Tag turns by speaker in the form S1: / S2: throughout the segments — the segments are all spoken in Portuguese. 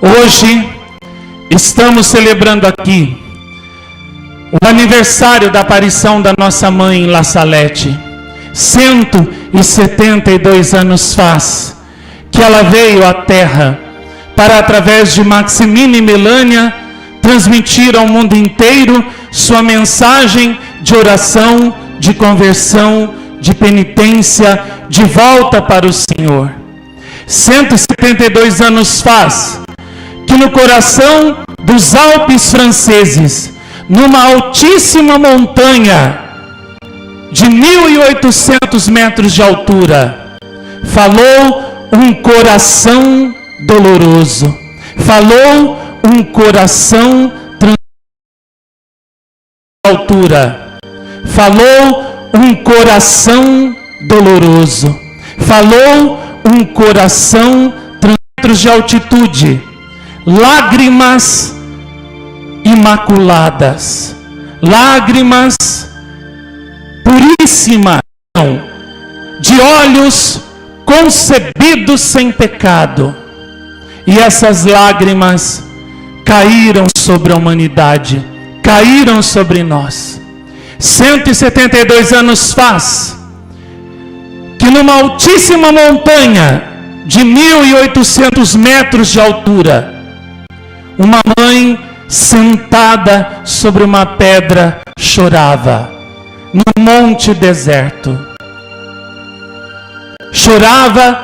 S1: Hoje estamos celebrando aqui o aniversário da aparição da nossa mãe La Salete. 172 anos faz que ela veio à Terra para, através de Maximina e Melânia, transmitir ao mundo inteiro sua mensagem de oração, de conversão, de penitência, de volta para o Senhor. 172 anos faz que no coração dos Alpes franceses, numa altíssima montanha de 1.800 metros de altura, falou um coração doloroso, falou um coração altura, falou um coração doloroso, falou um coração metros de altitude, lágrimas imaculadas, lágrimas puríssimas, de olhos concebidos sem pecado. E essas lágrimas caíram sobre a humanidade, caíram sobre nós. 172 anos faz que numa altíssima montanha de 1.800 metros de altura, uma mãe sentada sobre uma pedra chorava, num monte deserto. Chorava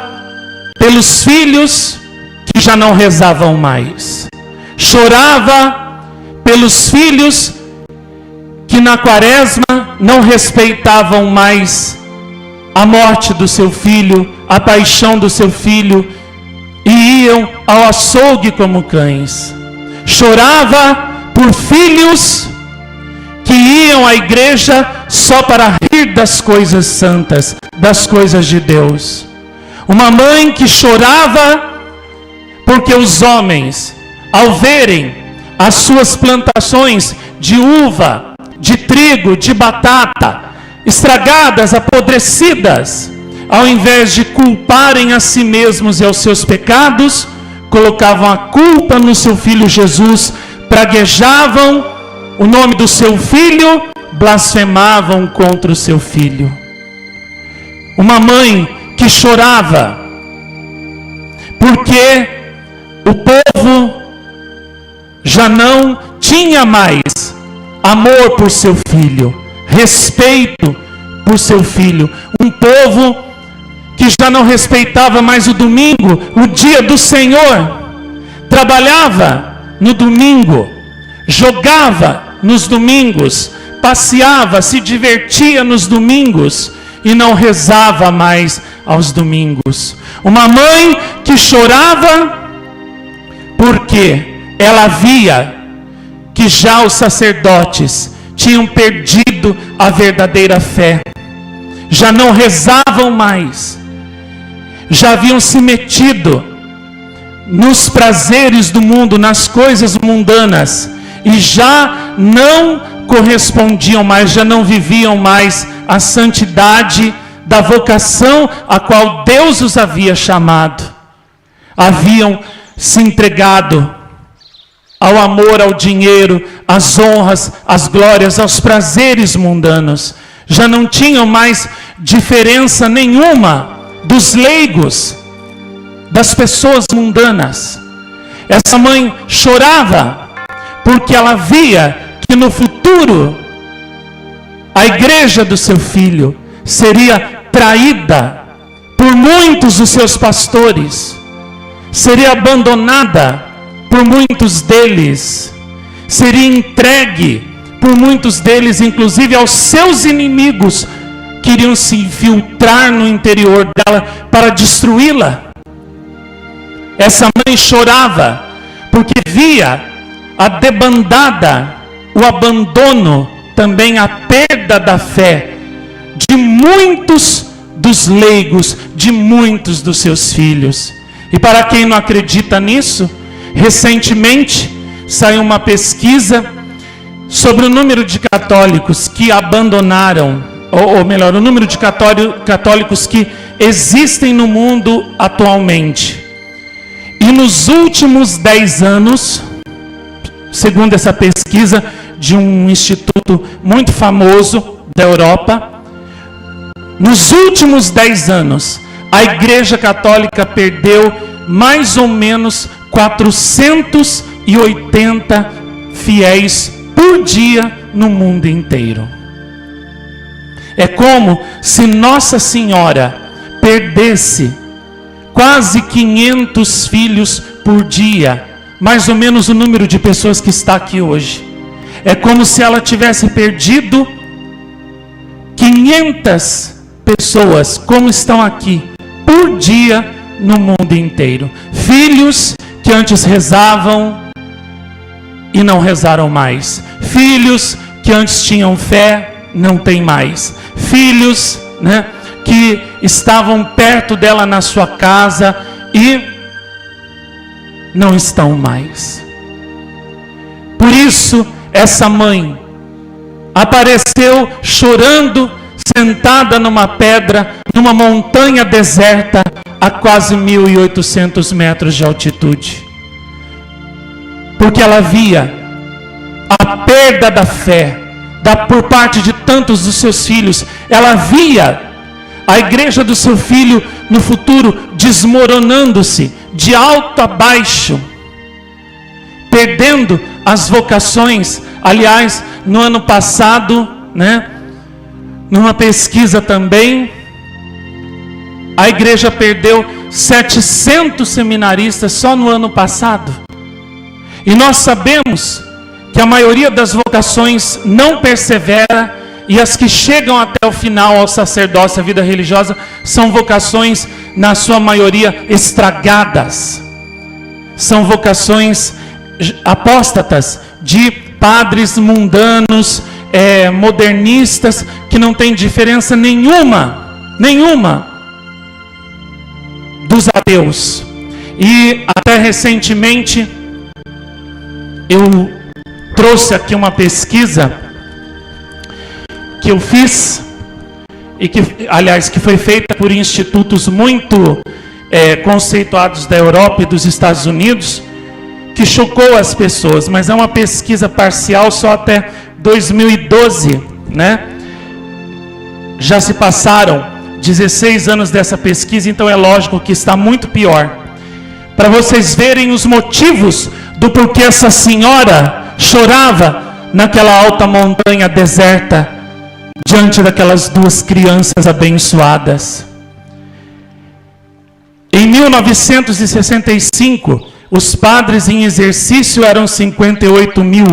S1: pelos filhos que já não rezavam mais. Chorava pelos filhos que na quaresma não respeitavam mais a morte do seu filho, a paixão do seu filho, e iam ao açougue como cães. Chorava por filhos que iam à igreja só para rir das coisas santas, das coisas de Deus. Uma mãe que chorava porque os homens, ao verem as suas plantações de uva, de trigo, de batata, estragadas, apodrecidas, ao invés de culparem a si mesmos e aos seus pecados, colocavam a culpa no seu filho Jesus, praguejavam o nome do seu filho, blasfemavam contra o seu filho. Uma mãe que chorava porque o povo já não tinha mais amor por seu filho, respeito por seu filho. Um povo que já não respeitava mais o domingo, o dia do Senhor. Trabalhava no domingo, jogava nos domingos, passeava, se divertia nos domingos e não rezava mais aos domingos. Uma mãe que chorava porque ela via que já os sacerdotes tinham perdido a verdadeira fé, já não rezavam mais, já haviam se metido nos prazeres do mundo, nas coisas mundanas, e já não correspondiam mais, já não viviam mais a santidade da vocação a qual Deus os havia chamado. Haviam se entregado ao amor, ao dinheiro, às honras, às glórias, aos prazeres mundanos. Já não tinham mais diferença nenhuma dos leigos, das pessoas mundanas. Essa mãe chorava porque ela via que no futuro a igreja do seu filho seria traída por muitos dos seus pastores, seria abandonada por muitos deles, seria entregue por muitos deles, inclusive aos seus inimigos, que iriam se infiltrar no interior dela para destruí-la. Essa mãe chorava porque via a debandada, o abandono, também a perda da fé de muitos dos leigos, de muitos dos seus filhos. E para quem não acredita nisso, recentemente saiu uma pesquisa sobre o número de católicos que abandonaram, ou melhor, o número de católicos que existem no mundo atualmente. E nos últimos 10 anos, segundo essa pesquisa de um instituto muito famoso da Europa, nos últimos 10 anos, a Igreja Católica perdeu mais ou menos 480 fiéis por dia no mundo inteiro. É como se Nossa Senhora perdesse quase 500 filhos por dia, mais ou menos o número de pessoas que está aqui hoje. É como se ela tivesse perdido 500 pessoas, como estão aqui, por dia no mundo inteiro. Filhos que antes rezavam e não rezaram mais. Filhos que antes tinham fé, não tem mais. Filhos, né, que estavam perto dela na sua casa e não estão mais. Por isso, essa mãe apareceu chorando, sentada numa pedra, numa montanha deserta, a quase 1.800 metros de altitude. Porque ela via a perda da fé por parte de tantos dos seus filhos. Ela via a igreja do seu filho no futuro desmoronando-se de alto a baixo, perdendo as vocações. Aliás, no ano passado, né, numa pesquisa também, a igreja perdeu 700 seminaristas só no ano passado. E nós sabemos que a maioria das vocações não persevera, e as que chegam até o final ao sacerdócio, à vida religiosa, são vocações, na sua maioria, estragadas. São vocações apóstatas, de padres mundanos, modernistas, que não têm diferença nenhuma dos ateus. E até recentemente eu trouxe aqui uma pesquisa que eu fiz, e que, aliás, que foi feita por institutos muito conceituados da Europa e dos Estados Unidos, que chocou as pessoas, mas é uma pesquisa parcial, só até 2012, né? Já se passaram 16 anos dessa pesquisa, então é lógico que está muito pior. Para vocês verem os motivos do porquê essa senhora chorava naquela alta montanha deserta, diante daquelas duas crianças abençoadas. Em 1965, os padres em exercício eram 58 mil,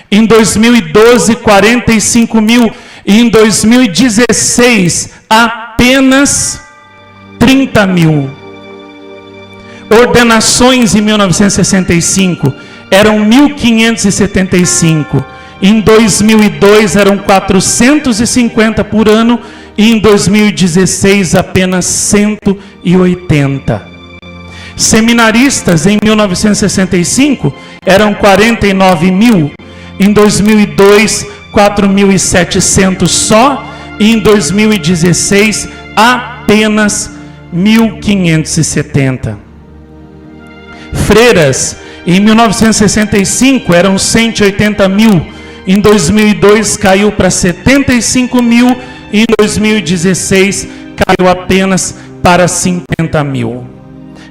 S1: em 2012, 45 mil, e em 2016, apenas 30 mil. Ordenações em 1965 eram 1.575. Em 2002 eram 450 por ano, e em 2016 apenas 180. Seminaristas em 1965 eram 49 mil, em 2002 4.700 só, e em 2016 apenas 1.570. Freiras em 1965 eram 180 mil, em 2002 caiu para 75 mil, e em 2016 caiu apenas para 50 mil.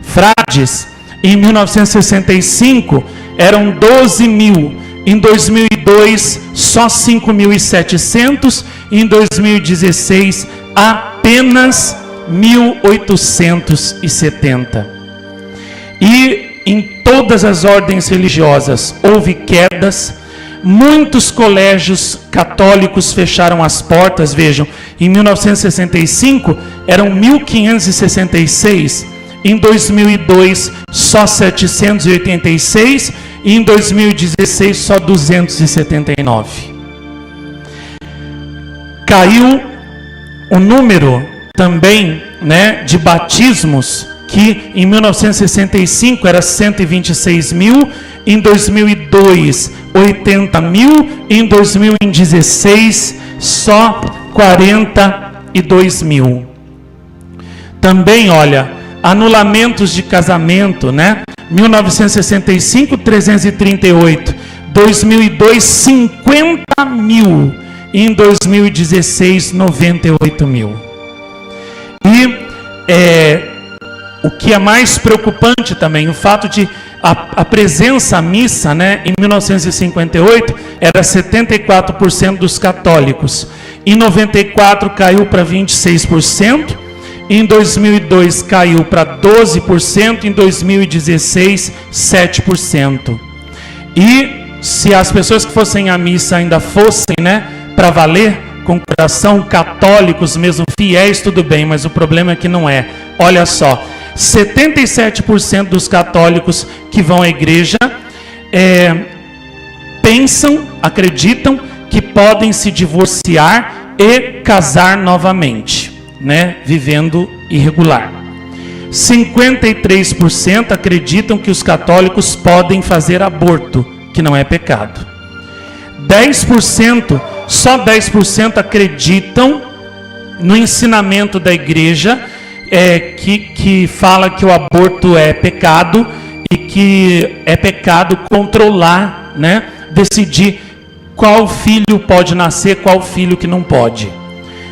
S1: Frades, em 1965, eram 12 mil, em 2002 só 5.700, e em 2016 apenas 1.870. E em todas as ordens religiosas houve quedas. Muitos colégios católicos fecharam as portas. Vejam, em 1965 eram 1.566, em 2002 só 786, e em 2016 só 279. Caiu o número também, né, de batismos, que em 1965 era 126 mil, em 2002 80 mil, em 2016 só 42 mil. Também, olha, anulamentos de casamento, né? 1965, 338. 2002, 50 mil. E em 2016, 98 mil. E o que é mais preocupante também, o fato de a presença à missa, né, em 1958 era 74% dos católicos. Em 94 caiu para 26%. Em 2002 caiu para 12%. Em 2016, 7%. E se as pessoas que fossem à missa ainda fossem, né, para valer, com coração, católicos mesmo, fiéis, tudo bem, mas o problema é que não é. Olha só, 77% dos católicos que vão à igreja pensam, acreditam que podem se divorciar e casar novamente, né, vivendo irregular. 53% acreditam que os católicos podem fazer aborto, que não é pecado. 10%, só 10% acreditam no ensinamento da igreja que fala que o aborto é pecado e que é pecado controlar, né, decidir qual filho pode nascer, qual filho que não pode.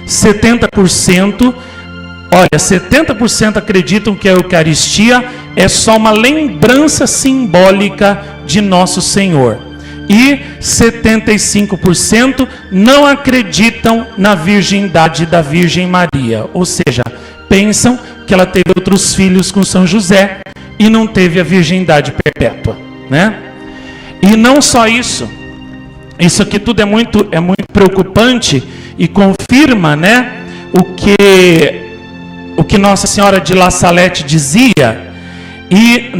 S1: 70%, olha, 70% acreditam que a Eucaristia é só uma lembrança simbólica de Nosso Senhor. E 75% não acreditam na virgindade da Virgem Maria. Ou seja, pensam que ela teve outros filhos com São José e não teve a virgindade perpétua, né? E não só isso. Isso aqui tudo é muito preocupante e confirma, né, o que Nossa Senhora de La Salette dizia. E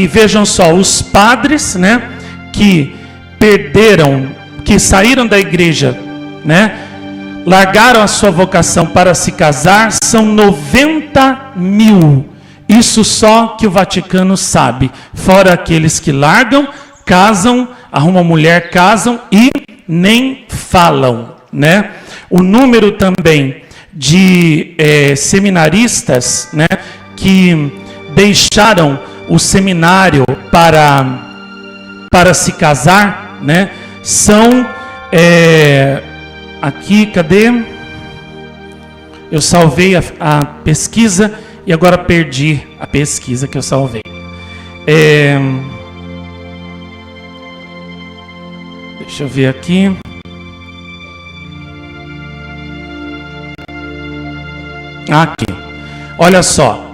S1: vejam só, os padres, né, que saíram da igreja, né, largaram a sua vocação para se casar, são 90 mil. Isso só que o Vaticano sabe. Fora aqueles que largam, casam, arrumam mulher, casam e nem falam, né? O número também de seminaristas, né, que deixaram o seminário para se casar, né, são aqui, cadê? Eu salvei a pesquisa e agora perdi a pesquisa que eu salvei. Deixa eu ver aqui. Aqui. Olha só.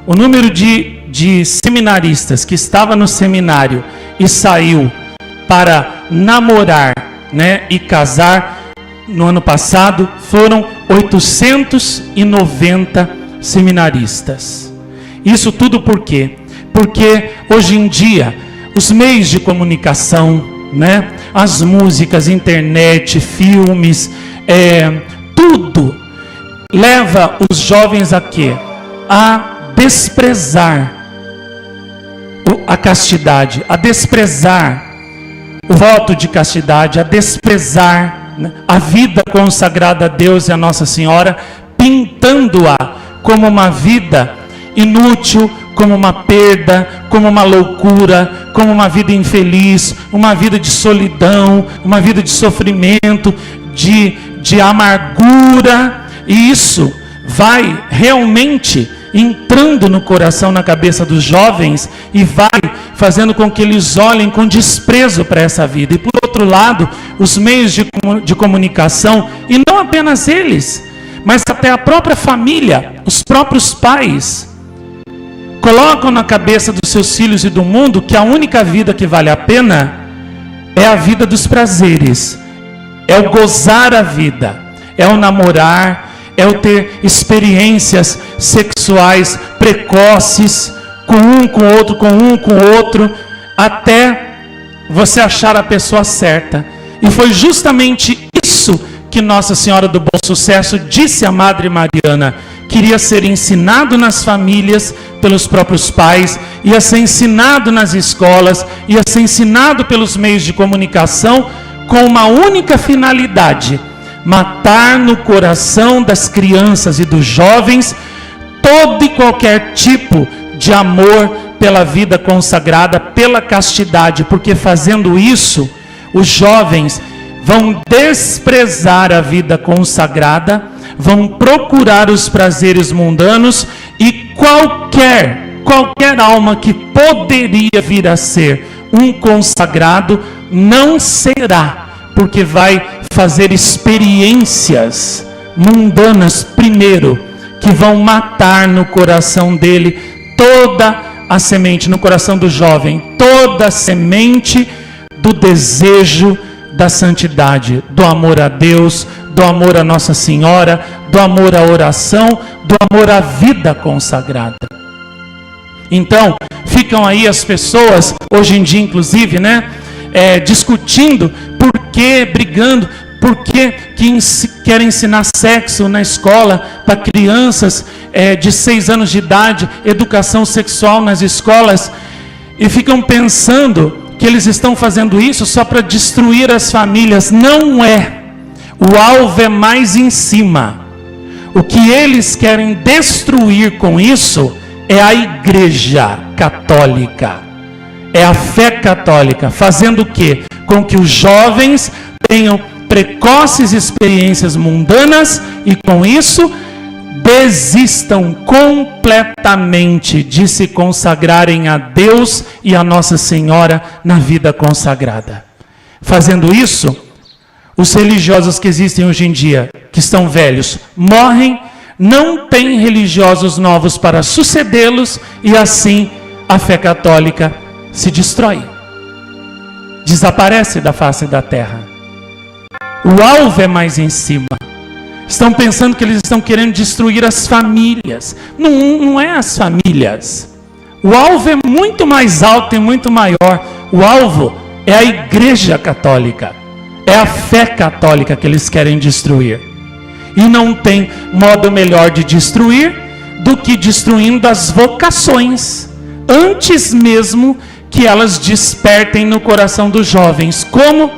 S1: O número de seminaristas que estava no seminário e saiu para namorar, né, e casar no ano passado foram 890 seminaristas. Isso tudo por quê? Porque hoje em dia os meios de comunicação, né, as músicas, internet, filmes, tudo leva os jovens a quê? A desprezar a castidade, a desprezar o voto de castidade, a desprezar, né, a vida consagrada a Deus e a Nossa Senhora, pintando-a como uma vida inútil, como uma perda, como uma loucura, como uma vida infeliz, uma vida de solidão, uma vida de sofrimento, de amargura. E isso vai realmente entrando no coração, na cabeça dos jovens, e vai fazendo com que eles olhem com desprezo para essa vida. E por outro lado, os meios de comunicação, e não apenas eles, mas até a própria família, os próprios pais, colocam na cabeça dos seus filhos e do mundo que a única vida que vale a pena é a vida dos prazeres, é o gozar a vida, é o namorar, é o ter experiências sexuais precoces, com um, com outro, até você achar a pessoa certa. E foi justamente isso que Nossa Senhora do Bom Sucesso disse à Madre Mariana: queria ser ensinado nas famílias pelos próprios pais, ia ser ensinado nas escolas, ia ser ensinado pelos meios de comunicação, com uma única finalidade: matar no coração das crianças e dos jovens todo e qualquer tipo de amor pela vida consagrada, pela castidade, porque fazendo isso, os jovens vão desprezar a vida consagrada, vão procurar os prazeres mundanos, e qualquer alma que poderia vir a ser um consagrado não será, porque vai fazer experiências mundanas primeiro, que vão matar no coração dele toda a semente, no coração do jovem, toda a semente do desejo da santidade, do amor a Deus, do amor a Nossa Senhora, do amor à oração, do amor à vida consagrada. Então, ficam aí as pessoas, hoje em dia inclusive, discutindo, brigando, porque querem ensinar sexo na escola para crianças de 6 anos de idade, educação sexual nas escolas, e ficam pensando que eles estão fazendo isso só para destruir as famílias. Não é. O alvo é mais em cima. O que eles querem destruir com isso é a Igreja Católica, é a fé católica, fazendo o quê? Com que os jovens tenham precoces experiências mundanas e com isso desistam completamente de se consagrarem a Deus e a Nossa Senhora na vida consagrada. Fazendo isso, os religiosos que existem hoje em dia, que estão velhos, morrem, não tem religiosos novos para sucedê-los, e assim a fé católica se destrói, desaparece da face da terra. O alvo é mais em cima. Estão pensando que eles estão querendo destruir as famílias. Não é as famílias. O alvo é muito mais alto e muito maior. O alvo é a Igreja Católica. É a fé católica que eles querem destruir. E não tem modo melhor de destruir do que destruindo as vocações, antes mesmo que elas despertem no coração dos jovens. Como?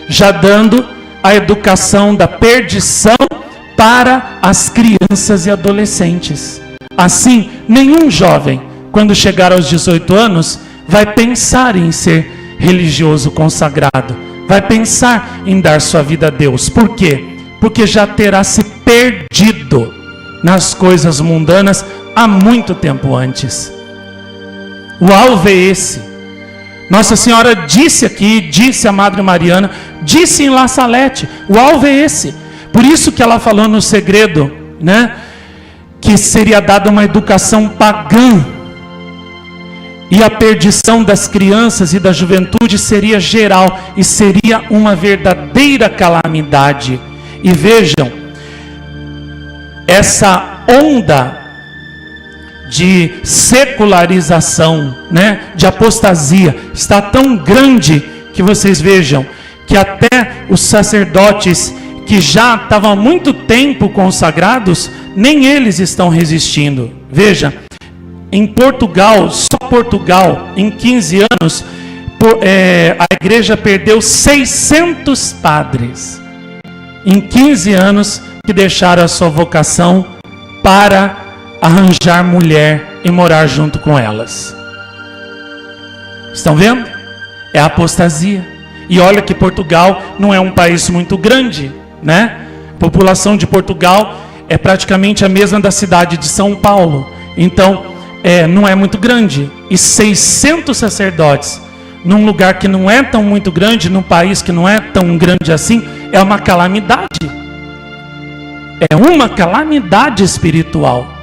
S1: Já dando a educação da perdição para as crianças e adolescentes. Assim, nenhum jovem, quando chegar aos 18 anos, vai pensar em ser religioso consagrado, vai pensar em dar sua vida a Deus. Por quê? Porque já terá se perdido nas coisas mundanas há muito tempo antes. O alvo é esse. Nossa Senhora disse aqui, disse a Madre Mariana, disse em La Salete, o alvo é esse. Por isso que ela falou no segredo, que seria dada uma educação pagã, e a perdição das crianças e da juventude seria geral, e seria uma verdadeira calamidade. E vejam, essa onda de secularização, de apostasia, está tão grande que vocês vejam que até os sacerdotes que já estavam há muito tempo consagrados, nem eles estão resistindo. Veja, em Portugal, só Portugal, em 15 anos, a igreja perdeu 600 padres. Em 15 anos que deixaram a sua vocação para arranjar mulher e morar junto com elas. Estão vendo? É a apostasia. E olha que Portugal não é um país muito grande, A população de Portugal é praticamente a mesma da cidade de São Paulo. Então, não é muito grande. E 600 sacerdotes num lugar que não é tão muito grande, num país que não é tão grande assim, é uma calamidade. É uma calamidade espiritual.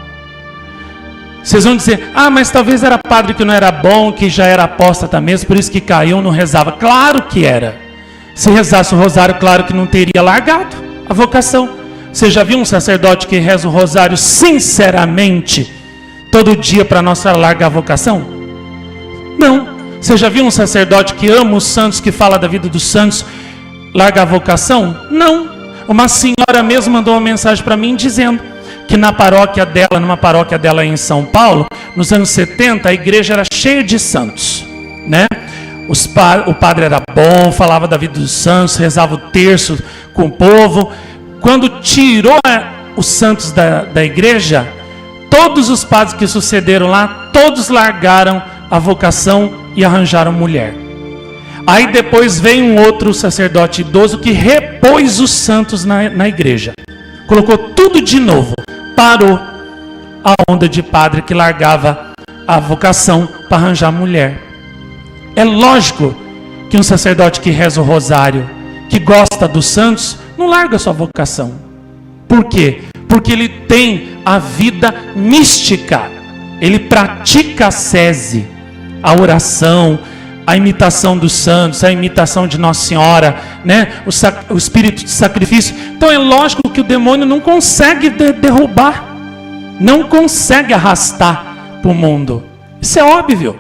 S1: Vocês vão dizer, mas talvez era padre que não era bom, que já era apóstata mesmo, por isso que caiu, não rezava. Claro que era. Se rezasse o rosário, claro que não teria largado a vocação. Você já viu um sacerdote que reza o rosário sinceramente, todo dia, para não largar a vocação? Não. Você já viu um sacerdote que ama os santos, que fala da vida dos santos, larga a vocação? Não. Uma senhora mesmo mandou uma mensagem para mim dizendo que numa paróquia dela em São Paulo, nos anos 70, a igreja era cheia de santos, O padre era bom, falava da vida dos santos, rezava o terço com o povo. Quando tirou os santos da igreja, todos os padres que sucederam lá, todos largaram a vocação e arranjaram mulher. Aí depois veio um outro sacerdote idoso que repôs os santos na igreja. Colocou tudo de novo. Parou a onda de padre que largava a vocação para arranjar mulher. É lógico que um sacerdote que reza o rosário, que gosta dos santos, não larga a sua vocação. Por quê? Porque ele tem a vida mística. Ele pratica a sese, a oração, a imitação dos santos, a imitação de Nossa Senhora, né? O espírito de sacrifício. Então é lógico que o demônio não consegue derrubar, não consegue arrastar para o mundo. Isso é óbvio.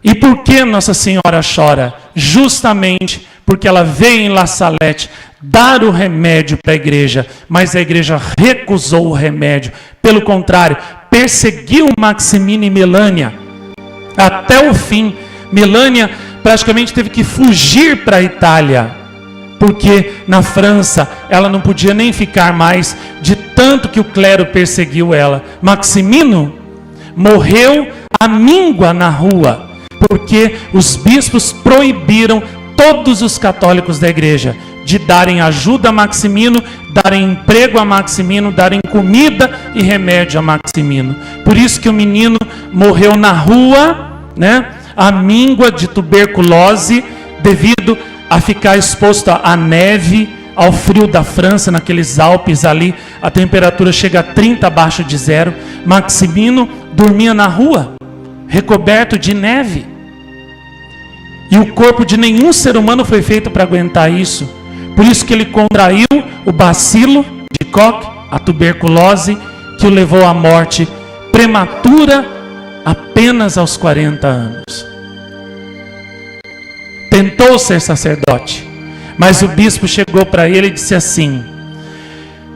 S1: E por que Nossa Senhora chora? Justamente porque ela veio em La Salette dar o remédio para a igreja, mas a igreja recusou o remédio. Pelo contrário, perseguiu Maximino e Melânia até o fim. Melânia praticamente teve que fugir para a Itália, porque na França ela não podia nem ficar mais, de tanto que o clero perseguiu ela. Maximino morreu à míngua na rua, porque os bispos proibiram todos os católicos da igreja de darem ajuda a Maximino, darem emprego a Maximino, darem comida e remédio a Maximino. Por isso que o menino morreu na rua, né? A míngua de tuberculose, devido a ficar exposto à neve, ao frio da França, naqueles Alpes ali, a temperatura chega a 30 abaixo de zero. Maximino dormia na rua, recoberto de neve. E o corpo de nenhum ser humano foi feito para aguentar isso. Por isso que ele contraiu o bacilo de Koch, a tuberculose, que o levou à morte prematura apenas aos 40 anos. Tentou ser sacerdote, mas o bispo chegou para ele e disse assim: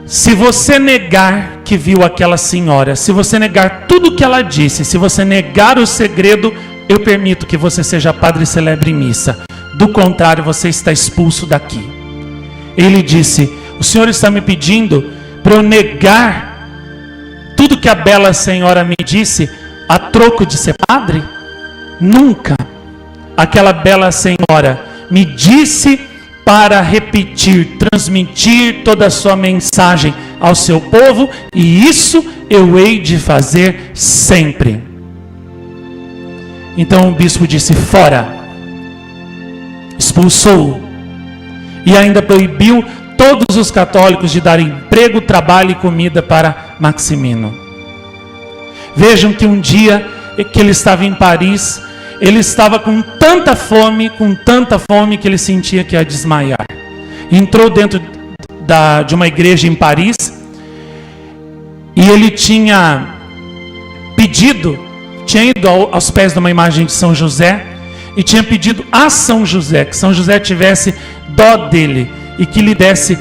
S1: se você negar que viu aquela senhora, se você negar tudo que ela disse, se você negar o segredo, eu permito que você seja padre e celebre missa. Do contrário, você está expulso daqui. Ele disse: o senhor está me pedindo para eu negar tudo que a bela senhora me disse a troco de ser padre? Nunca. Aquela bela senhora me disse para repetir, transmitir toda a sua mensagem ao seu povo, e isso eu hei de fazer sempre. Então o bispo disse: fora. Expulsou-o. E ainda proibiu todos os católicos de dar emprego, trabalho e comida para Maximino. Vejam que um dia que ele estava em Paris, ele estava com tanta fome que ele sentia que ia desmaiar. Entrou dentro de uma igreja em Paris, e ele tinha ido aos pés de uma imagem de São José, e tinha pedido a São José, que São José tivesse dó dele, e que lhe desse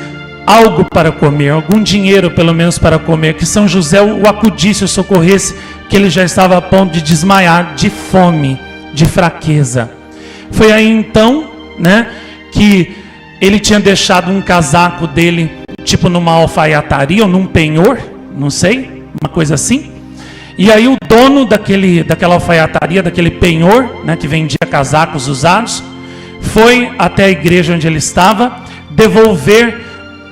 S1: algo para comer, algum dinheiro pelo menos para comer, que São José o acudisse, o socorresse, que ele já estava a ponto de desmaiar de fome, de fraqueza. Foi aí então, né, que ele tinha deixado um casaco dele, tipo numa alfaiataria ou num penhor, não sei, uma coisa assim. E aí o dono daquela alfaiataria, daquele penhor, né, que vendia casacos usados, foi até a igreja onde ele estava, devolver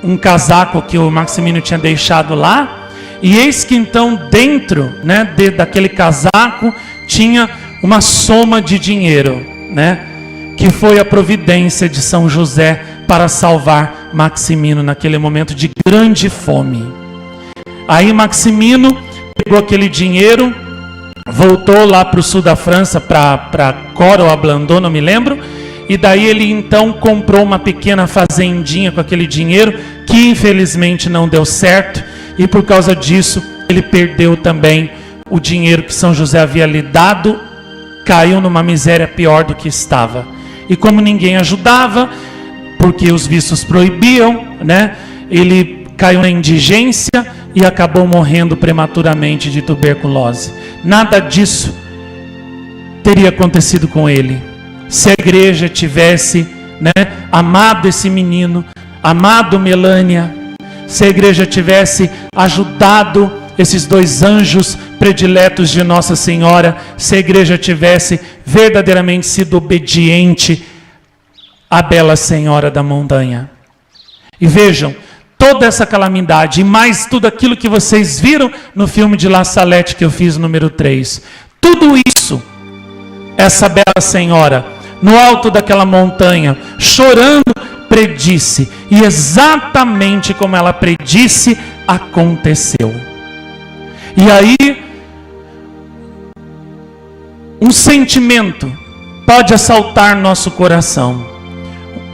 S1: um casaco que o Maximino tinha deixado lá. E eis que então dentro, né, daquele casaco tinha uma soma de dinheiro, né, que foi a providência de São José para salvar Maximino naquele momento de grande fome. Aí Maximino pegou aquele dinheiro, voltou lá para o sul da França, para Cora ou Ablandon, não me lembro, e daí ele então comprou uma pequena fazendinha com aquele dinheiro, que infelizmente não deu certo, e por causa disso ele perdeu também o dinheiro que São José havia lhe dado, caiu numa miséria pior do que estava. E como ninguém ajudava, porque os vistos proibiam, né, ele caiu na indigência e acabou morrendo prematuramente de tuberculose. Nada disso teria acontecido com ele se a igreja tivesse, né, amado esse menino, amado Melânia, se a igreja tivesse ajudado esses dois anjos prediletos de Nossa Senhora se a igreja tivesse verdadeiramente sido obediente à Bela Senhora da Montanha. E vejam, toda essa calamidade e mais tudo aquilo que vocês viram no filme de La Salette que eu fiz, número 3. Tudo isso, essa Bela Senhora, no alto daquela montanha, chorando, predisse. E exatamente como ela predisse, aconteceu. E aí, um sentimento pode assaltar nosso coração.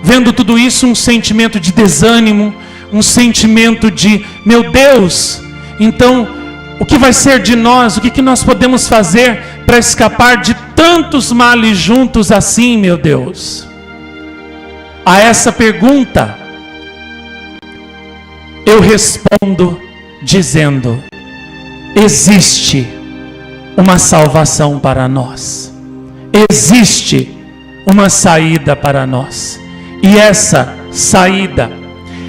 S1: Vendo tudo isso, um sentimento de desânimo, um sentimento de, meu Deus, então, o que vai ser de nós? O que nós podemos fazer para escapar de tantos males juntos assim, meu Deus? A essa pergunta, eu respondo dizendo: existe uma salvação para nós. Existe uma saída para nós. E essa saída,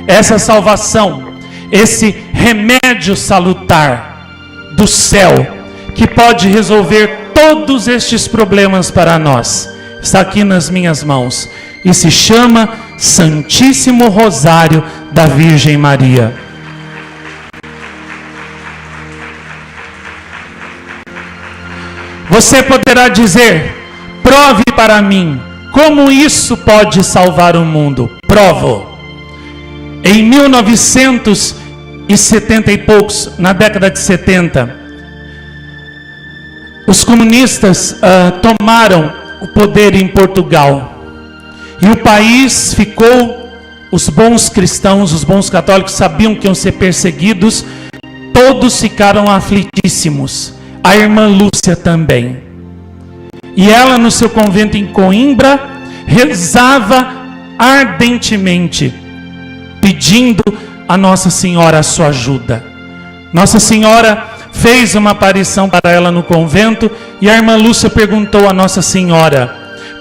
S1: essa salvação, esse remédio salutar do céu, que pode resolver todos estes problemas para nós, está aqui nas minhas mãos. E se chama Santíssimo Rosário da Virgem Maria. Você poderá dizer: prove para mim como isso pode salvar o mundo. Provo. Em 1970 e poucos, na década de 70, os comunistas tomaram o poder em Portugal. E o país ficou, os bons cristãos, os bons católicos sabiam que iam ser perseguidos, todos ficaram aflitíssimos. A irmã Lúcia também. E ela, no seu convento em Coimbra, rezava ardentemente, pedindo a Nossa Senhora a sua ajuda. Nossa Senhora fez uma aparição para ela no convento, e a irmã Lúcia perguntou a Nossa Senhora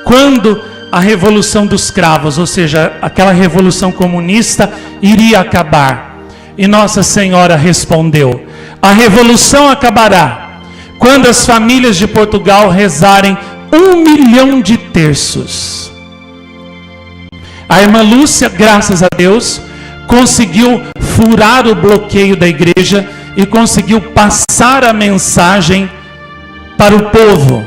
S1: quando a Revolução dos Cravos, ou seja, aquela revolução comunista, iria acabar. E Nossa Senhora respondeu: a revolução acabará quando as famílias de Portugal rezarem 1 milhão de terços. A irmã Lúcia, graças a Deus, conseguiu furar o bloqueio da igreja e conseguiu passar a mensagem para o povo.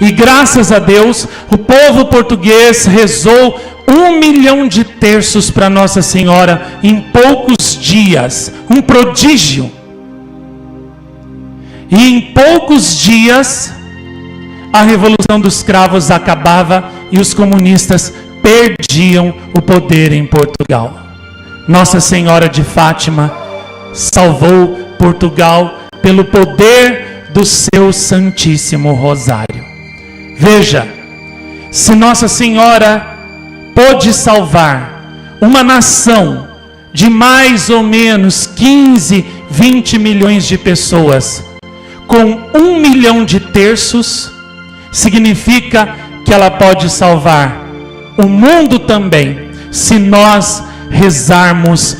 S1: E graças a Deus, o povo português rezou 1 milhão de terços para Nossa Senhora em poucos dias. Um prodígio. E em poucos dias, a Revolução dos Cravos acabava e os comunistas perdiam o poder em Portugal. Nossa Senhora de Fátima salvou Portugal pelo poder do seu Santíssimo Rosário. Veja, se Nossa Senhora pôde salvar uma nação de mais ou menos 15, 20 milhões de pessoas, com 1 milhão de terços, significa que ela pode salvar o mundo também, se nós rezarmos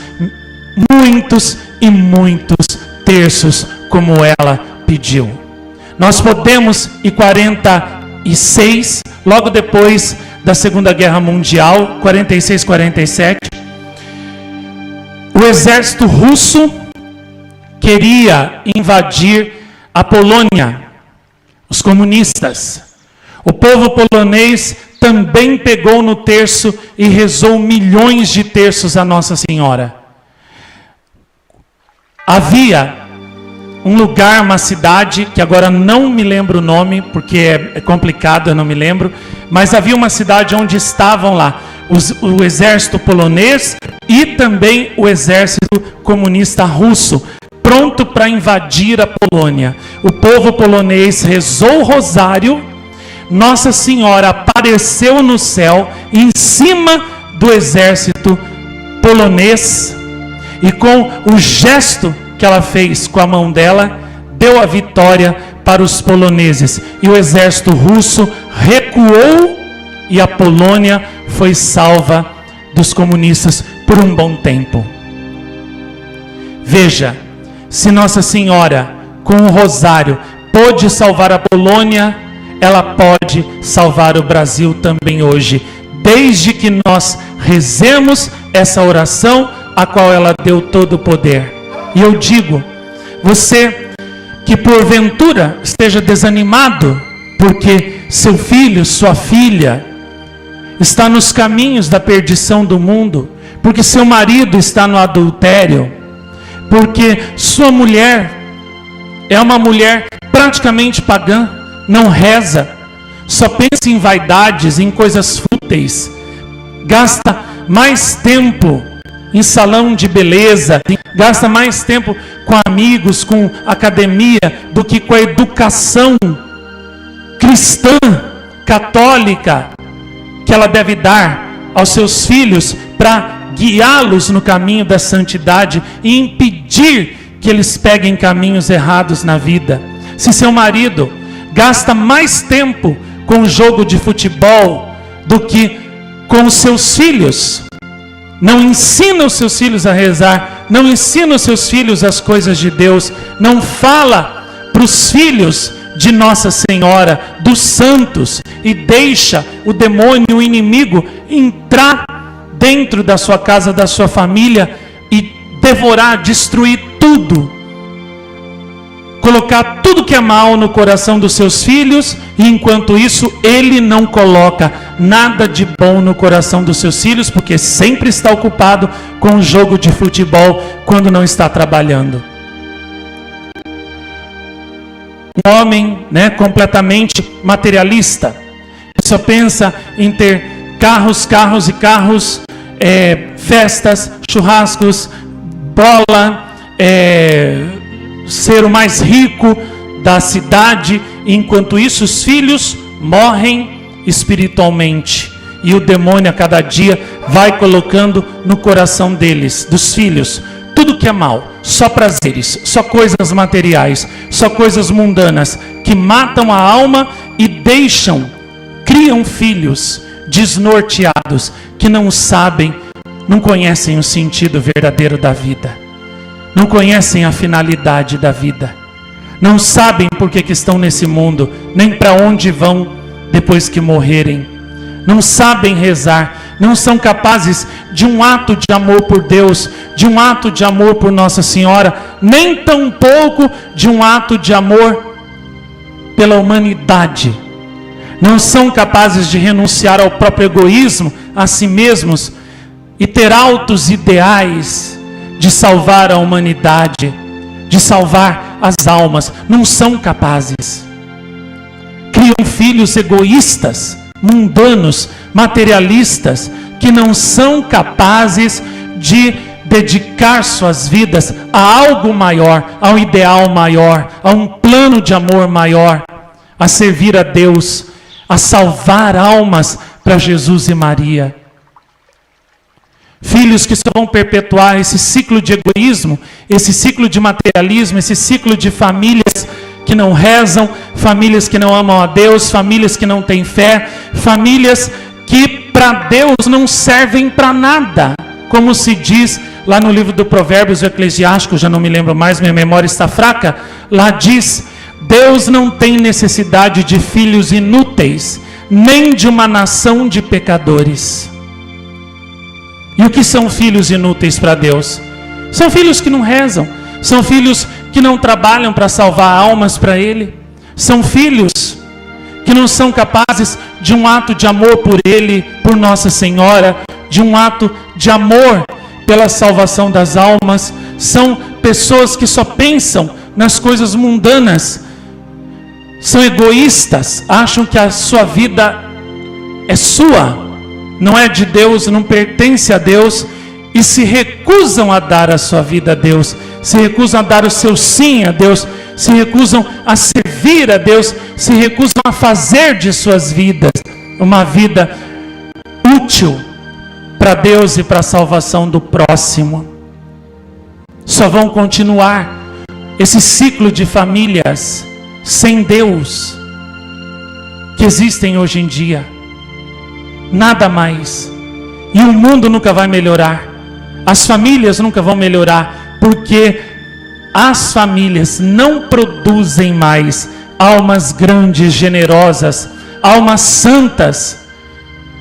S1: muitos e muitos terços, como ela pediu. Nós podemos, em 46, logo depois da Segunda Guerra Mundial, 46, 47, o exército russo queria invadir a Polônia, os comunistas. O povo polonês também pegou no terço e rezou milhões de terços a Nossa Senhora. Havia um lugar, uma cidade, que agora não me lembro o nome, porque é complicado, eu não me lembro, mas havia uma cidade onde estavam lá o exército polonês e também o exército comunista russo, pronto para invadir a Polônia. O povo polonês rezou o rosário, Nossa Senhora apareceu no céu, em cima do exército polonês, e com o gesto que ela fez com a mão dela, deu a vitória para os poloneses. E o exército russo recuou, e a Polônia foi salva dos comunistas por um bom tempo. Veja, se Nossa Senhora com o rosário, pôde salvar a Polônia, ela pode salvar o Brasil também hoje, desde que nós rezemos essa oração, a qual ela deu todo o poder. E eu digo, você que porventura esteja desanimado, porque seu filho, sua filha, está nos caminhos da perdição do mundo, porque seu marido está no adultério, porque sua mulher é uma mulher praticamente pagã, não reza, só pensa em vaidades, em coisas fúteis, gasta mais tempo em salão de beleza, gasta mais tempo com amigos, com academia, do que com a educação cristã, católica, que ela deve dar aos seus filhos para guiá-los no caminho da santidade e impedir que eles peguem caminhos errados na vida. Se seu marido gasta mais tempo com o jogo de futebol do que com os seus filhos, não ensina os seus filhos a rezar, não ensina os seus filhos as coisas de Deus, não fala para os filhos de Nossa Senhora, dos santos, e deixa o demônio, o inimigo, entrar dentro da sua casa, da sua família, e devorar, destruir tudo, colocar tudo que é mal no coração dos seus filhos, e enquanto isso ele não coloca nada de bom no coração dos seus filhos, porque sempre está ocupado com o jogo de futebol quando não está trabalhando. Um homem, completamente materialista, que só pensa em ter carros e carros, festas, churrascos, bola, ser o mais rico da cidade, enquanto isso os filhos morrem espiritualmente, e o demônio a cada dia vai colocando no coração deles, dos filhos, tudo que é mal, só prazeres, só coisas materiais, só coisas mundanas, que matam a alma e criam filhos desnorteados, que não sabem, não conhecem o sentido verdadeiro da vida, não conhecem a finalidade da vida, não sabem por que estão nesse mundo, nem para onde vão depois que morrerem, não sabem rezar, não são capazes de um ato de amor por Deus, de um ato de amor por Nossa Senhora, nem tampouco de um ato de amor pela humanidade. Não são capazes de renunciar ao próprio egoísmo, a si mesmos, e ter altos ideais de salvar a humanidade, de salvar as almas. Não são capazes. Criam filhos egoístas, mundanos, materialistas, que não são capazes de dedicar suas vidas a algo maior, a um ideal maior, a um plano de amor maior, a servir a Deus, a salvar almas para Jesus e Maria. Filhos que só vão perpetuar esse ciclo de egoísmo, esse ciclo de materialismo, esse ciclo de famílias que não rezam, famílias que não amam a Deus, famílias que não têm fé, famílias que para Deus não servem para nada. Como se diz lá no livro do Provérbios, o Eclesiástico, já não me lembro mais, minha memória está fraca, lá diz: Deus não tem necessidade de filhos inúteis, nem de uma nação de pecadores. E o que são filhos inúteis para Deus? São filhos que não rezam, são filhos que não trabalham para salvar almas para Ele, são filhos que não são capazes de um ato de amor por Ele, por Nossa Senhora, de um ato de amor pela salvação das almas. São pessoas que só pensam nas coisas mundanas, são egoístas, acham que a sua vida é sua, não é de Deus, não pertence a Deus, e se recusam a dar a sua vida a Deus, se recusam a dar o seu sim a Deus, se recusam a servir a Deus, se recusam a fazer de suas vidas uma vida útil para Deus e para a salvação do próximo. Só vão continuar esse ciclo de famílias sem Deus que existem hoje em dia. Nada mais. E o mundo nunca vai melhorar, as famílias nunca vão melhorar, porque as famílias não produzem mais almas grandes, generosas, almas santas,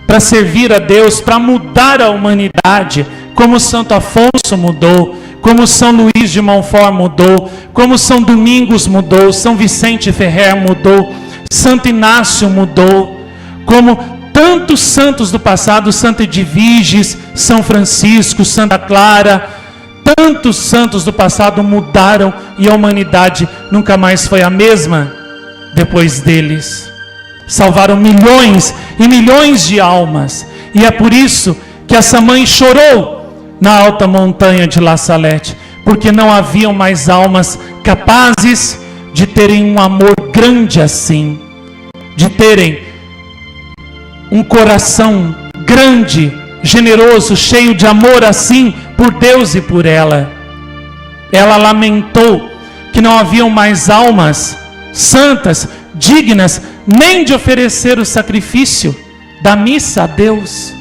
S1: para servir a Deus, para mudar a humanidade, como Santo Afonso mudou, como São Luís de Montfort mudou, como São Domingos mudou, São Vicente Ferrer mudou, Santo Inácio mudou, como tantos santos do passado, Santa Edviges, São Francisco, Santa Clara, tantos santos do passado mudaram e a humanidade nunca mais foi a mesma depois deles. Salvaram milhões e milhões de almas, e é por isso que essa mãe chorou na alta montanha de La Salette, porque não haviam mais almas capazes de terem um amor grande assim, de terem um coração grande, generoso, cheio de amor assim por Deus e por ela. Ela lamentou que não haviam mais almas santas, dignas nem de oferecer o sacrifício da missa a Deus.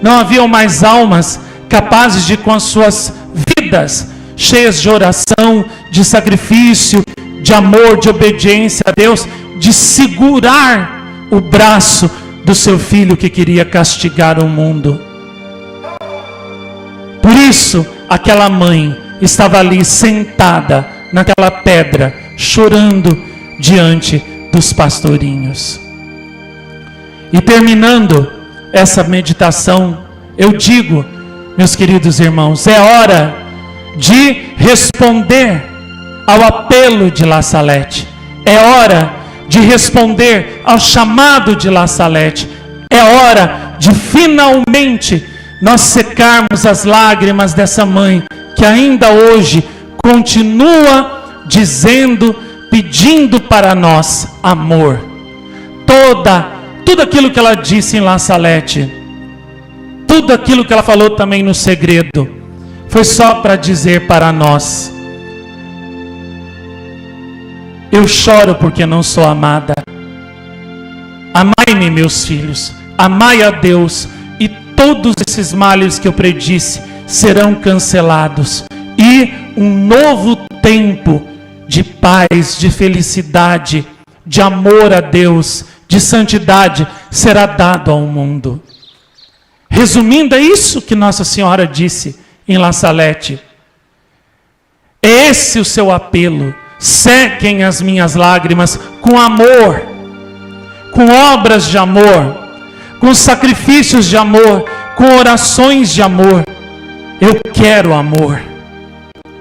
S1: Não haviam mais almas capazes de, com as suas vidas cheias de oração, de sacrifício, de amor, de obediência a Deus, de segurar o braço do seu filho que queria castigar o mundo. Por isso, aquela mãe estava ali sentada naquela pedra, chorando diante dos pastorinhos. E terminando essa meditação, eu digo, meus queridos irmãos, é hora de responder ao apelo de La Salette. É hora de responder ao chamado de La Salette. É hora de finalmente nós secarmos as lágrimas dessa mãe que ainda hoje continua dizendo, pedindo para nós amor. Tudo aquilo que ela disse em La Salette, tudo aquilo que ela falou também no segredo, foi só para dizer para nós: eu choro porque não sou amada. Amai-me, meus filhos, amai a Deus, e todos esses males que eu predisse serão cancelados, e um novo tempo de paz, de felicidade, de amor a Deus, de santidade será dado ao mundo. Resumindo, é isso que Nossa Senhora disse em La Salette. É esse o seu apelo: sequem as minhas lágrimas com amor, com obras de amor, com sacrifícios de amor, com orações de amor. Eu quero amor.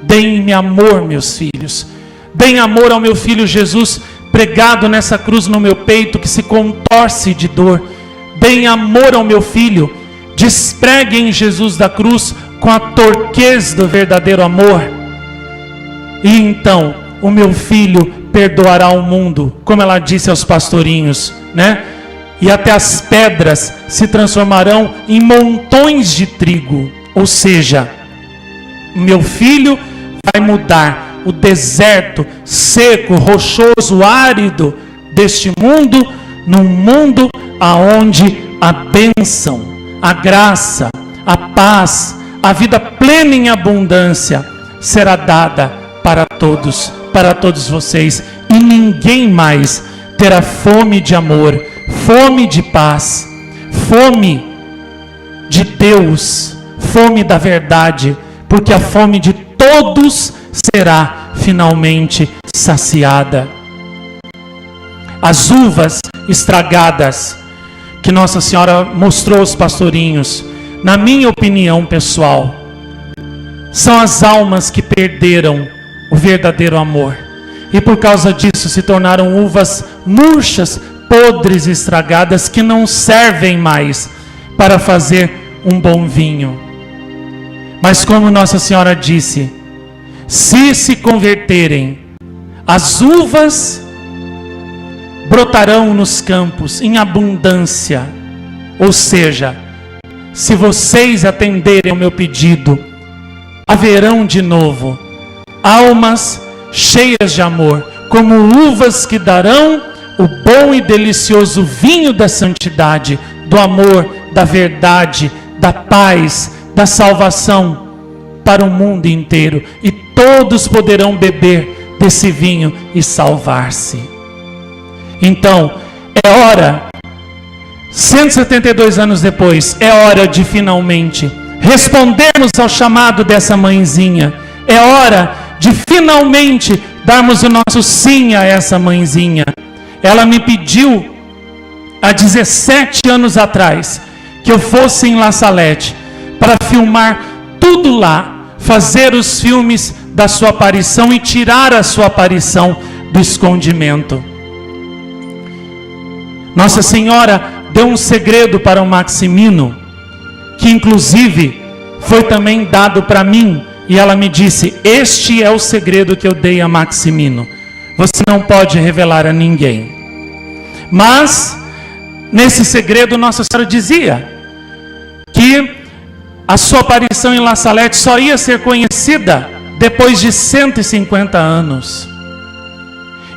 S1: Deem-me amor, meus filhos. Deem amor ao meu filho Jesus, pregado nessa cruz no meu peito, que se contorce de dor. Deem amor ao meu filho. Despreguem Jesus da cruz com a torquez do verdadeiro amor. E então o meu filho perdoará o mundo, como ela disse aos pastorinhos, né? E até as pedras se transformarão em montões de trigo. Ou seja, meu filho vai mudar o deserto seco, rochoso, árido deste mundo num mundo aonde a bênção, a graça, a paz, a vida plena em abundância será dada para todos vocês, e ninguém mais terá fome de amor, fome de paz, fome de Deus, fome da verdade, porque a fome de todos será finalmente saciada. As uvas estragadas que Nossa Senhora mostrou aos pastorinhos, na minha opinião pessoal, são as almas que perderam o verdadeiro amor, e por causa disso se tornaram uvas murchas, podres, estragadas, que não servem mais para fazer um bom vinho. Mas como Nossa Senhora disse, se converterem, as uvas brotarão nos campos em abundância. Ou seja, se vocês atenderem ao meu pedido, haverão de novo almas cheias de amor, como uvas que darão o bom e delicioso vinho da santidade, do amor, da verdade, da paz, da salvação. para o mundo inteiro, e todos poderão beber desse vinho e salvar-se. Então, é hora, 172 anos depois, é hora de finalmente respondermos ao chamado dessa mãezinha. É hora de finalmente darmos o nosso sim a essa mãezinha. Ela me pediu há 17 anos atrás que eu fosse em La Salette para filmar tudo lá, fazer os filmes da sua aparição e tirar a sua aparição do escondimento. Nossa Senhora deu um segredo para o Maximino, que inclusive foi também dado para mim, e ela me disse: este é o segredo que eu dei a Maximino, você não pode revelar a ninguém. Mas nesse segredo Nossa Senhora dizia que a sua aparição em La Salette só ia ser conhecida depois de 150 anos.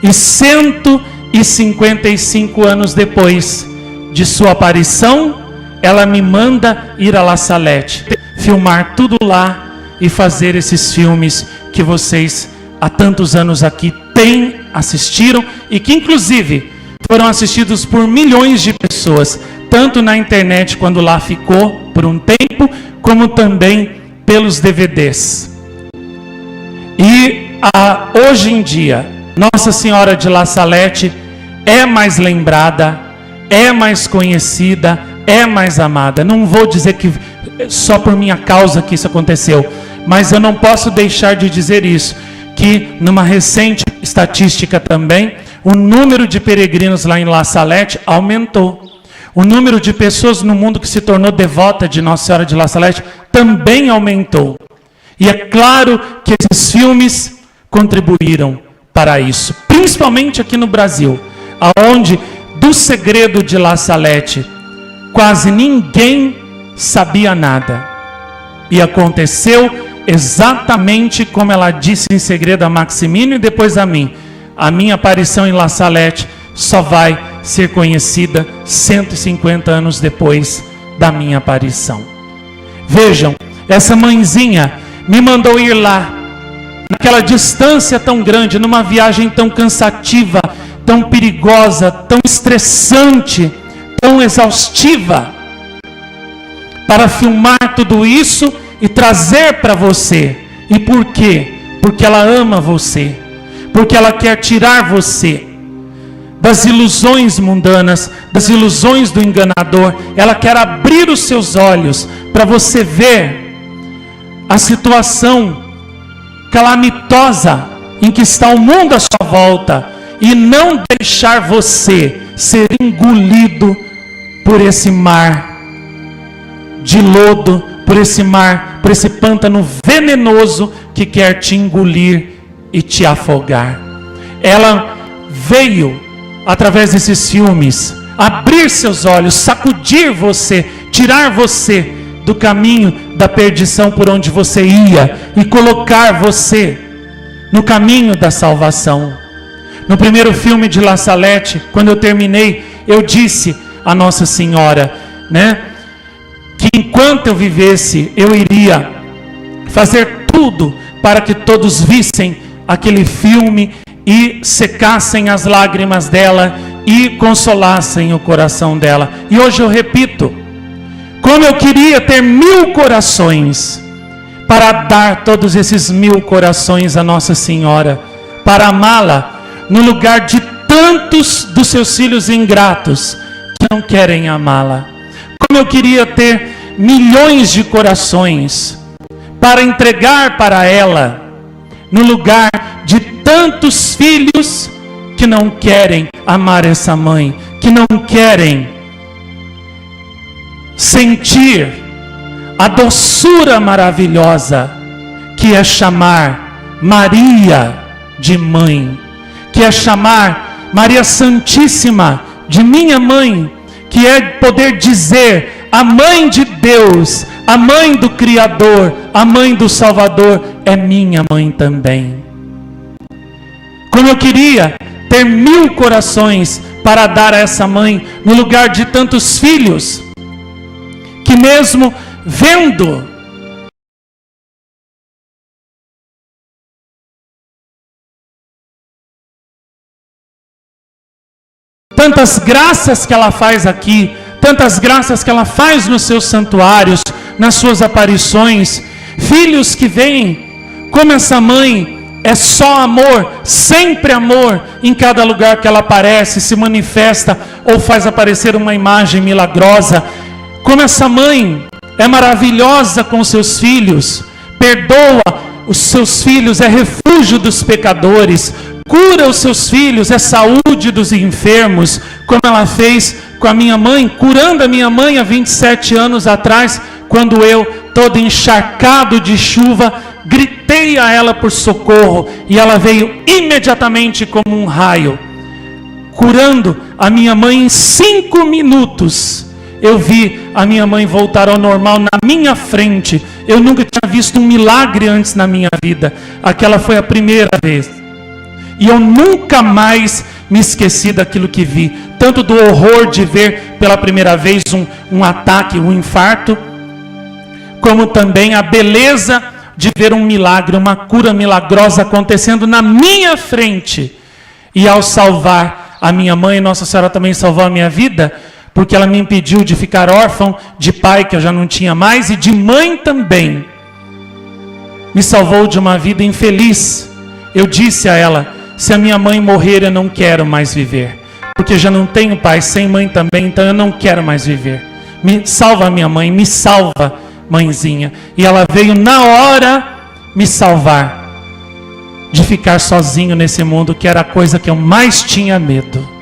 S1: E 155 anos depois de sua aparição, ela me manda ir a La Salette, filmar tudo lá e fazer esses filmes que vocês há tantos anos aqui assistiram, e que inclusive foram assistidos por milhões de pessoas, tanto na internet, quando lá ficou por um tempo, como também pelos DVDs. E hoje em dia, Nossa Senhora de La Salette é mais lembrada, é mais conhecida, é mais amada. Não vou dizer que só por minha causa que isso aconteceu, mas eu não posso deixar de dizer isso, que numa recente estatística também, o número de peregrinos lá em La Salette aumentou. O número de pessoas no mundo que se tornou devota de Nossa Senhora de La Salette também aumentou. E é claro que esses filmes contribuíram para isso, principalmente aqui no Brasil, onde do segredo de La Salette quase ninguém sabia nada. E aconteceu exatamente como ela disse em segredo a Maximino e depois a mim. A minha aparição em La Salette só vai ser conhecida 150 anos depois da minha aparição. Vejam, essa mãezinha me mandou ir lá, naquela distância tão grande, numa viagem tão cansativa, tão perigosa, tão estressante, tão exaustiva, para filmar tudo isso e trazer para você. E por quê? Porque ela ama você, porque ela quer tirar você das ilusões mundanas, das ilusões do enganador. Ela quer abrir os seus olhos para você ver a situação calamitosa em que está o mundo à sua volta, e não deixar você ser engolido por esse mar de lodo, por esse mar, por esse pântano venenoso que quer te engolir e te afogar. Ela veio através desses filmes abrir seus olhos, sacudir você, tirar você do caminho da perdição por onde você ia e colocar você no caminho da salvação. No primeiro filme de La Salette, quando eu terminei, eu disse a Nossa Senhora, que enquanto eu vivesse, eu iria fazer tudo para que todos vissem aquele filme e secassem as lágrimas dela e consolassem o coração dela. E hoje eu repito, como eu queria ter 1000 corações para dar todos esses 1000 corações a Nossa Senhora, para amá-la no lugar de tantos dos seus filhos ingratos que não querem amá-la. Como eu queria ter milhões de corações para entregar para ela no lugar de tantos filhos que não querem amar essa mãe, que não querem sentir a doçura maravilhosa que é chamar Maria de mãe, que é chamar Maria Santíssima de minha mãe, que é poder dizer: a mãe de Deus, a mãe do Criador, a mãe do Salvador é minha mãe também. Como eu queria ter 1000 corações para dar a essa mãe no lugar de tantos filhos que mesmo vendo tantas graças que ela faz aqui, tantas graças que ela faz nos seus santuários, nas suas aparições. Filhos que vêm, como essa mãe, é só amor, sempre amor, em cada lugar que ela aparece, se manifesta ou faz aparecer uma imagem milagrosa. Como essa mãe é maravilhosa com seus filhos, perdoa os seus filhos, é refúgio dos pecadores, cura os seus filhos, é saúde dos enfermos, como ela fez com a minha mãe, curando a minha mãe há 27 anos atrás, quando eu, todo encharcado de chuva, gritei a ela por socorro, e ela veio imediatamente como um raio, curando a minha mãe em 5 minutos. Eu vi a minha mãe voltar ao normal na minha frente. Eu nunca tinha visto um milagre antes na minha vida. Aquela foi a primeira vez. E eu nunca mais me esqueci daquilo que vi. Tanto do horror de ver pela primeira vez um ataque, um infarto, como também a beleza de ver um milagre, uma cura milagrosa acontecendo na minha frente. E ao salvar a minha mãe, Nossa Senhora também salvou a minha vida, porque ela me impediu de ficar órfão de pai, que eu já não tinha mais, e de mãe também. Me salvou de uma vida infeliz. Eu disse a ela: se a minha mãe morrer, eu não quero mais viver, porque já não tenho pai, sem mãe também, então eu não quero mais viver. Me salva, minha mãe, me salva, mãezinha. E ela veio na hora me salvar de ficar sozinho nesse mundo, que era a coisa que eu mais tinha medo.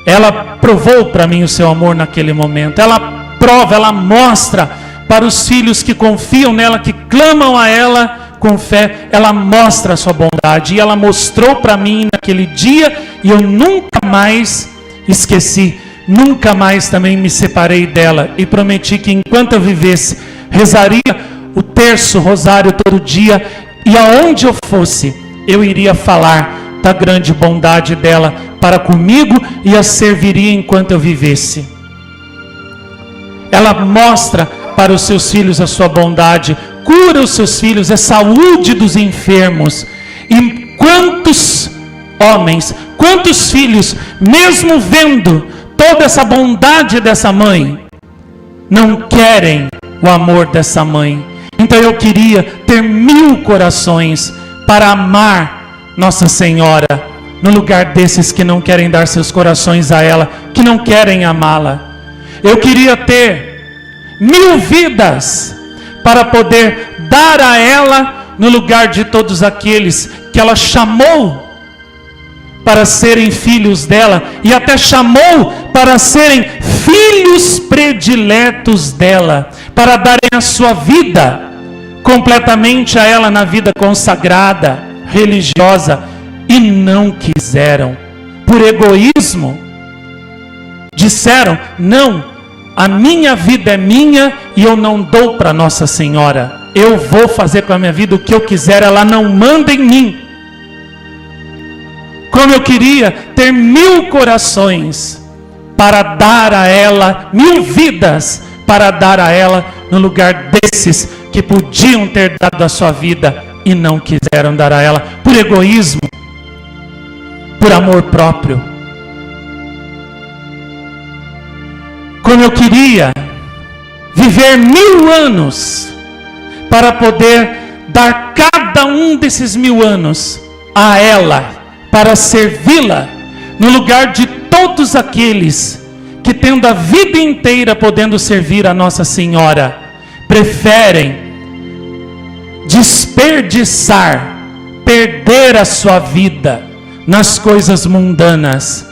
S1: Ela provou para mim o seu amor naquele momento. Ela prova, ela mostra para os filhos que confiam nela, que clamam a ela com fé. Ela mostra a sua bondade. E ela mostrou para mim naquele dia, e eu nunca mais esqueci. Nunca mais também me separei dela. E prometi que enquanto eu vivesse, rezaria o terço, rosário todo dia. E aonde eu fosse, eu iria falar da grande bondade dela para comigo, e a serviria enquanto eu vivesse. Ela mostra para os seus filhos a sua bondade, cura os seus filhos, é saúde dos enfermos. E quantos homens, quantos filhos, mesmo vendo toda essa bondade dessa mãe, não querem o amor dessa mãe. Então eu queria ter 1000 corações para amar Nossa Senhora, no lugar desses que não querem dar seus corações a ela, que não querem amá-la. Eu queria ter 1000 vidas para poder dar a ela, no lugar de todos aqueles que ela chamou para serem filhos dela, e até chamou para serem filhos prediletos dela, para darem a sua vida completamente a ela, na vida consagrada, religiosa, e não quiseram, por egoísmo, disseram: não, a minha vida é minha e eu não dou para Nossa Senhora, eu vou fazer com a minha vida o que eu quiser, ela não manda em mim. Como eu queria ter 1000 corações para dar a ela, 1000 vidas para dar a ela, no lugar desses que podiam ter dado a sua vida e não quiseram dar a ela, por egoísmo, por amor próprio. Como eu queria viver 1000 anos para poder dar cada um desses 1000 anos a ela, para servi-la, no lugar de todos aqueles que, tendo a vida inteira podendo servir a Nossa Senhora, preferem desperdiçar, perder a sua vida nas coisas mundanas,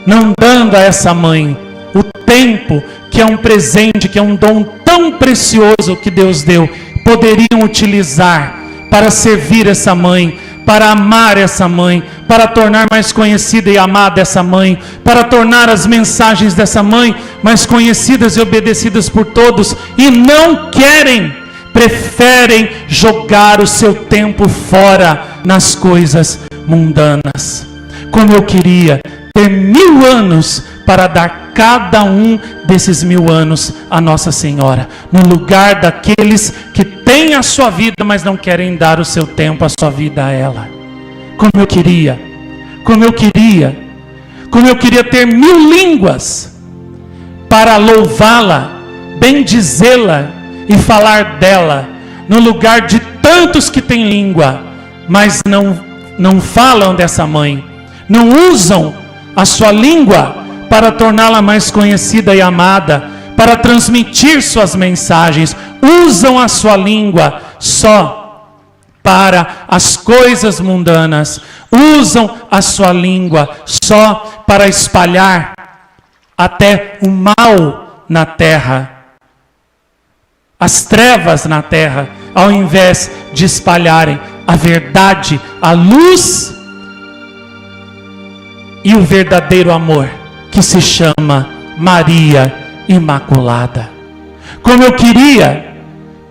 S1: não dando a essa mãe o tempo, que é um presente, que é um dom tão precioso que Deus deu, poderiam utilizar para servir essa mãe, para amar essa mãe, para tornar mais conhecida e amada essa mãe, para tornar as mensagens dessa mãe mais conhecidas e obedecidas por todos, e não querem, preferem jogar o seu tempo fora nas coisas mundanas. Como eu queria ter 1000 anos para dar cada um desses 1000 anos a Nossa Senhora, no lugar daqueles que têm a sua vida, mas não querem dar o seu tempo, a sua vida a ela. Como eu queria Como eu queria ter 1000 línguas para louvá-la, bendizê-la e falar dela, no lugar de tantos que têm língua, mas não falam dessa mãe, não usam a sua língua para torná-la mais conhecida e amada, para transmitir suas mensagens, usam a sua língua só para as coisas mundanas, usam a sua língua só para espalhar até o mal na terra, as trevas na terra, ao invés de espalharem a verdade, a luz e o verdadeiro amor, que se chama Maria Imaculada. Como eu queria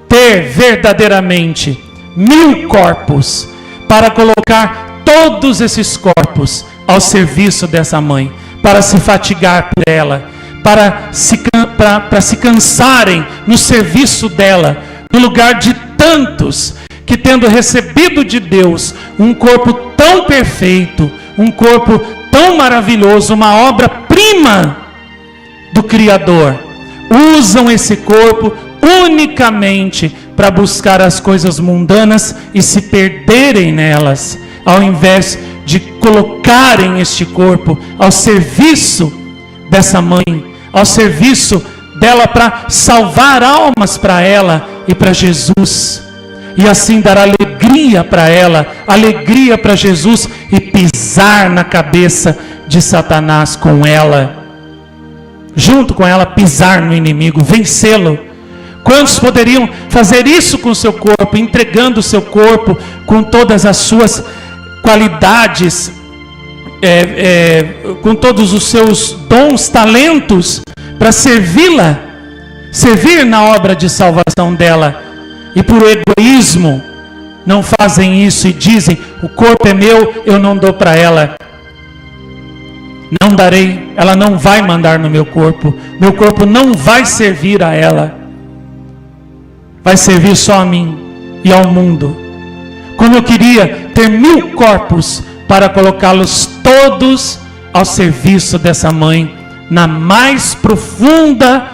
S1: ter verdadeiramente 1000 corpos para colocar todos esses corpos ao serviço dessa mãe, para se fatigar por ela, para se cansarem no serviço dela, no lugar de tantos que, tendo recebido de Deus um corpo tão perfeito, um corpo tão maravilhoso, uma obra-prima do Criador, usam esse corpo unicamente para buscar as coisas mundanas e se perderem nelas, ao invés de colocarem este corpo ao serviço dessa mãe, ao serviço dela, para salvar almas para ela e para Jesus, e assim dar alegria para ela, alegria para Jesus, e pisar na cabeça de Satanás com ela, junto com ela, pisar no inimigo, vencê-lo. Quantos poderiam fazer isso com o seu corpo, entregando o seu corpo com todas as suas qualidades, com todos os seus dons, talentos, para servi-la, servir na obra de salvação dela, e por egoísmo não fazem isso e dizem: o corpo é meu, eu não dou para ela, não darei, ela não vai mandar no meu corpo não vai servir a ela, vai servir só a mim e ao mundo. Como eu queria ter 1000 corpos para colocá-los todos ao serviço dessa mãe, na mais profunda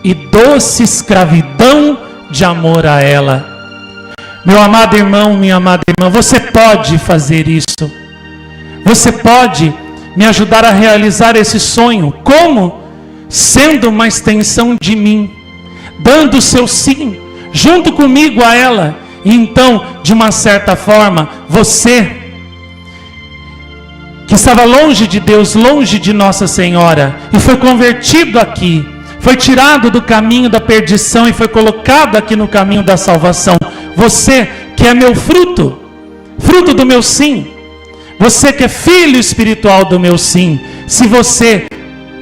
S1: e doce escravidão de amor a ela. Meu amado irmão, minha amada irmã, você pode fazer isso. Você pode me ajudar a realizar esse sonho. Como? Sendo uma extensão de mim, dando o seu sim, junto comigo a ela. E então, de uma certa forma, você que estava longe de Deus, longe de Nossa Senhora, e foi convertido aqui, foi tirado do caminho da perdição e foi colocado aqui no caminho da salvação. Você que é meu fruto, fruto do meu sim, você que é filho espiritual do meu sim, se você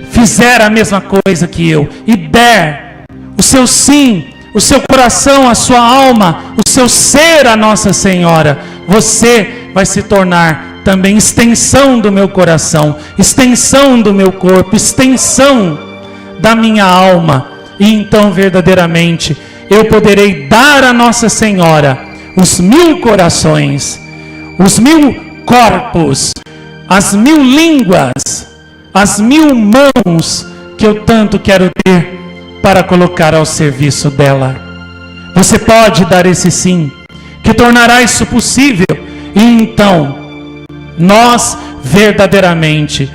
S1: fizer a mesma coisa que eu e der o seu sim, o seu coração, a sua alma, o seu ser a Nossa Senhora, você vai se tornar também extensão do meu coração, extensão do meu corpo, extensão da minha alma. E então verdadeiramente eu poderei dar a Nossa Senhora os 1000 corações, os 1000 corpos, as 1000 línguas, as 1000 mãos que eu tanto quero ter para colocar ao serviço dela. Você pode dar esse sim, que tornará isso possível. E então nós verdadeiramente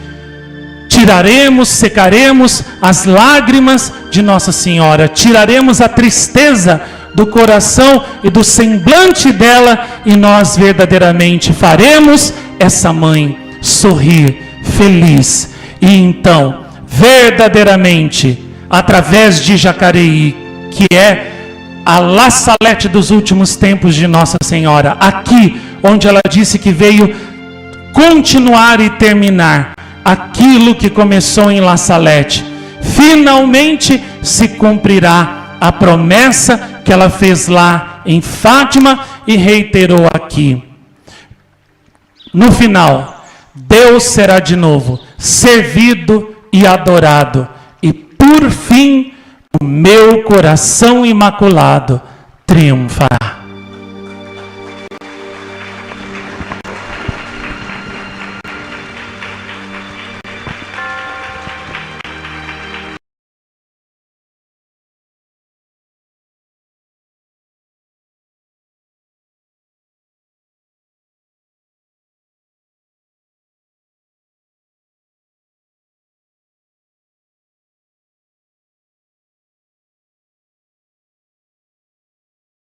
S1: tiraremos, secaremos as lágrimas de Nossa Senhora, tiraremos a tristeza do coração e do semblante dela, e nós verdadeiramente faremos essa mãe sorrir, feliz. E então, verdadeiramente, através de Jacareí, que é a La Salette dos últimos tempos de Nossa Senhora, aqui onde ela disse que veio continuar e terminar aquilo que começou em La Salette, finalmente se cumprirá a promessa que ela fez lá em Fátima e reiterou aqui. No final, Deus será de novo servido e adorado, e por fim o meu coração imaculado triunfará.